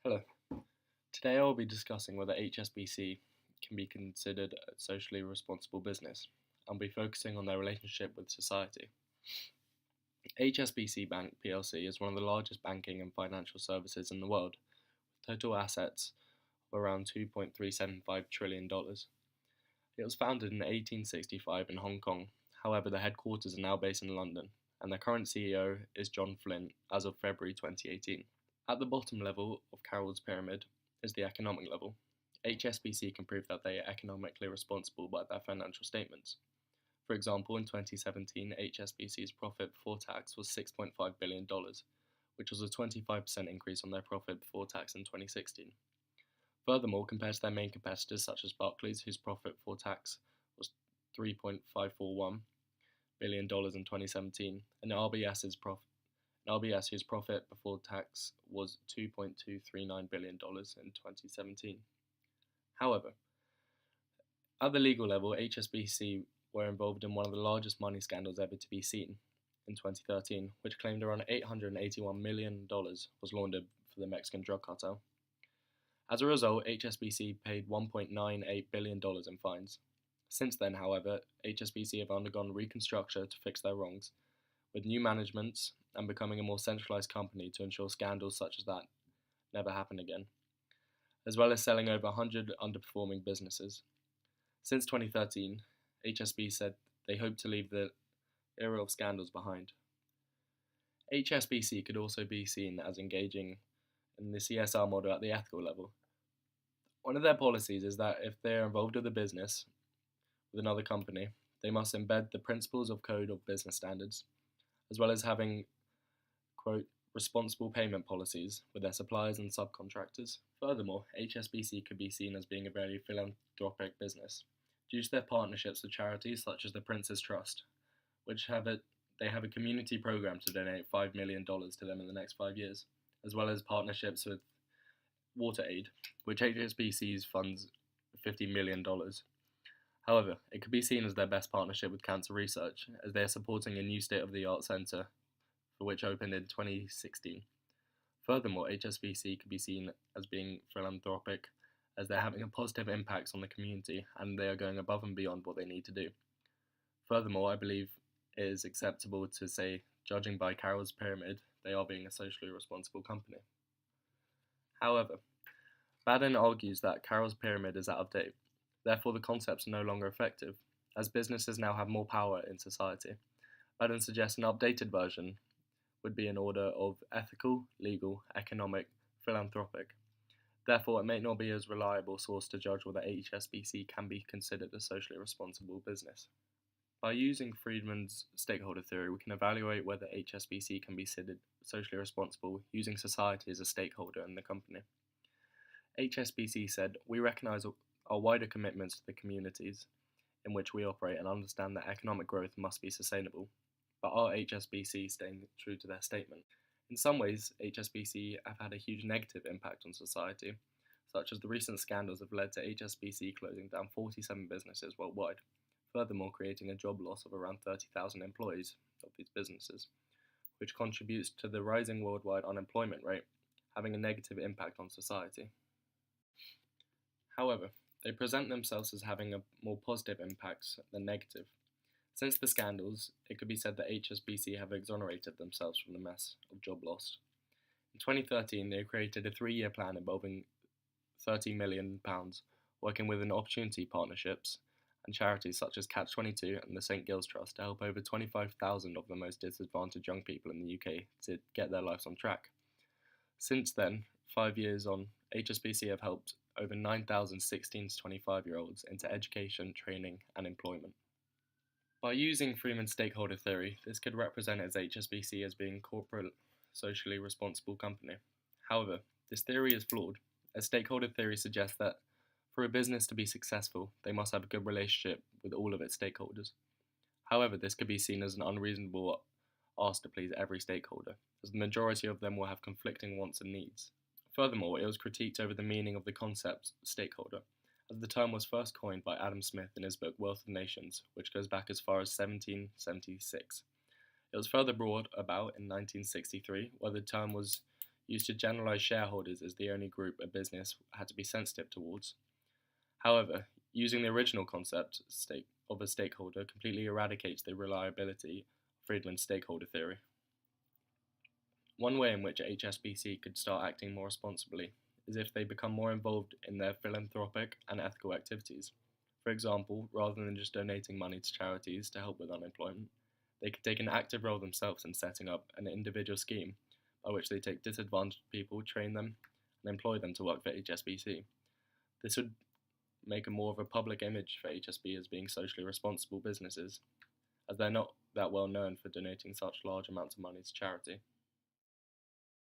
Hello. Today I will be discussing whether HSBC can be considered a socially responsible business. I'll be focusing on their relationship with society. HSBC Bank plc is one of the largest banking and financial services in the world, with total assets of around $2.375 trillion. It was founded in 1865 in Hong Kong. However, the headquarters are now based in London, and the current CEO is John Flint as of February 2018. At the bottom level of Carroll's pyramid is the economic level. HSBC can prove that they are economically responsible by their financial statements. For example, in 2017, HSBC's profit before tax was $6.5 billion, which was a 25% increase on their profit before tax in 2016. Furthermore, compared to their main competitors such as Barclays, whose profit before tax was $3.541 billion in 2017, and RBS, whose profit before tax was $2.239 billion in 2017. However, at the legal level, HSBC were involved in one of the largest money scandals ever to be seen in 2013, which claimed around $881 million was laundered for the Mexican drug cartel. As a result, HSBC paid $1.98 billion in fines. Since then, however, HSBC have undergone reconstruction to fix their wrongs, with new managements and becoming a more centralised company to ensure scandals such as that never happen again, as well as selling over 100 underperforming businesses. Since 2013, HSBC said they hope to leave the era of scandals behind. HSBC could also be seen as engaging in the CSR model at the ethical level. One of their policies is that if they are involved with a business with another company, they must embed the principles of Code of Business Standards, as well as having, quote, responsible payment policies with their suppliers and subcontractors. Furthermore, HSBC could be seen as being a very philanthropic business, due to their partnerships with charities such as the Prince's Trust, which they have a community program to donate $5 million to them in the next 5 years, as well as partnerships with WaterAid, which HSBC funds $50 million. However, it could be seen as their best partnership with cancer research, as they are supporting a new state-of-the-art centre, for which opened in 2016. Furthermore, HSBC could be seen as being philanthropic, as they're having a positive impact on the community, and they are going above and beyond what they need to do. Furthermore, I believe it is acceptable to say, judging by Carroll's pyramid, they are being a socially responsible company. However, Baden argues that Carroll's pyramid is out of date. Therefore, the concepts are no longer effective, as businesses now have more power in society. Baden suggests an updated version would be in order of ethical, legal, economic, philanthropic. Therefore, it may not be as reliable source to judge whether HSBC can be considered a socially responsible business. By using Friedman's stakeholder theory, we can evaluate whether HSBC can be considered socially responsible using society as a stakeholder in the company. HSBC said, "We recognise our wider commitments to the communities in which we operate and understand that economic growth must be sustainable, but are HSBC staying true to their statement?" In some ways, HSBC have had a huge negative impact on society, such as the recent scandals have led to HSBC closing down 47 businesses worldwide, furthermore creating a job loss of around 30,000 employees of these businesses, which contributes to the rising worldwide unemployment rate, having a negative impact on society. However, they present themselves as having a more positive impact than negative. Since the scandals, it could be said that HSBC have exonerated themselves from the mess of job loss. In 2013, they created a 3-year plan involving £30 million, working with opportunity partnerships and charities such as Catch-22 and the St Gil's Trust to help over 25,000 of the most disadvantaged young people in the UK to get their lives on track. Since then, 5 years on, HSBC have helped over 9,000 16 to 25-year-olds into education, training and employment. By using Freeman's stakeholder theory, this could represent as HSBC as being a corporate, socially responsible company. However, this theory is flawed, as stakeholder theory suggests that for a business to be successful, they must have a good relationship with all of its stakeholders. However, this could be seen as an unreasonable ask to please every stakeholder, as the majority of them will have conflicting wants and needs. Furthermore, it was critiqued over the meaning of the concept stakeholder, as the term was first coined by Adam Smith in his book Wealth of Nations, which goes back as far as 1776. It was further brought about in 1963, where the term was used to generalize shareholders as the only group a business had to be sensitive towards. However, using the original concept of a stakeholder completely eradicates the reliability of Friedman's stakeholder theory. One way in which HSBC could start acting more responsibly is if they become more involved in their philanthropic and ethical activities. For example, rather than just donating money to charities to help with unemployment, they could take an active role themselves in setting up an individual scheme by which they take disadvantaged people, train them, and employ them to work for HSBC. This would make a more of a public image for HSB as being socially responsible businesses, as they're not that well known for donating such large amounts of money to charity.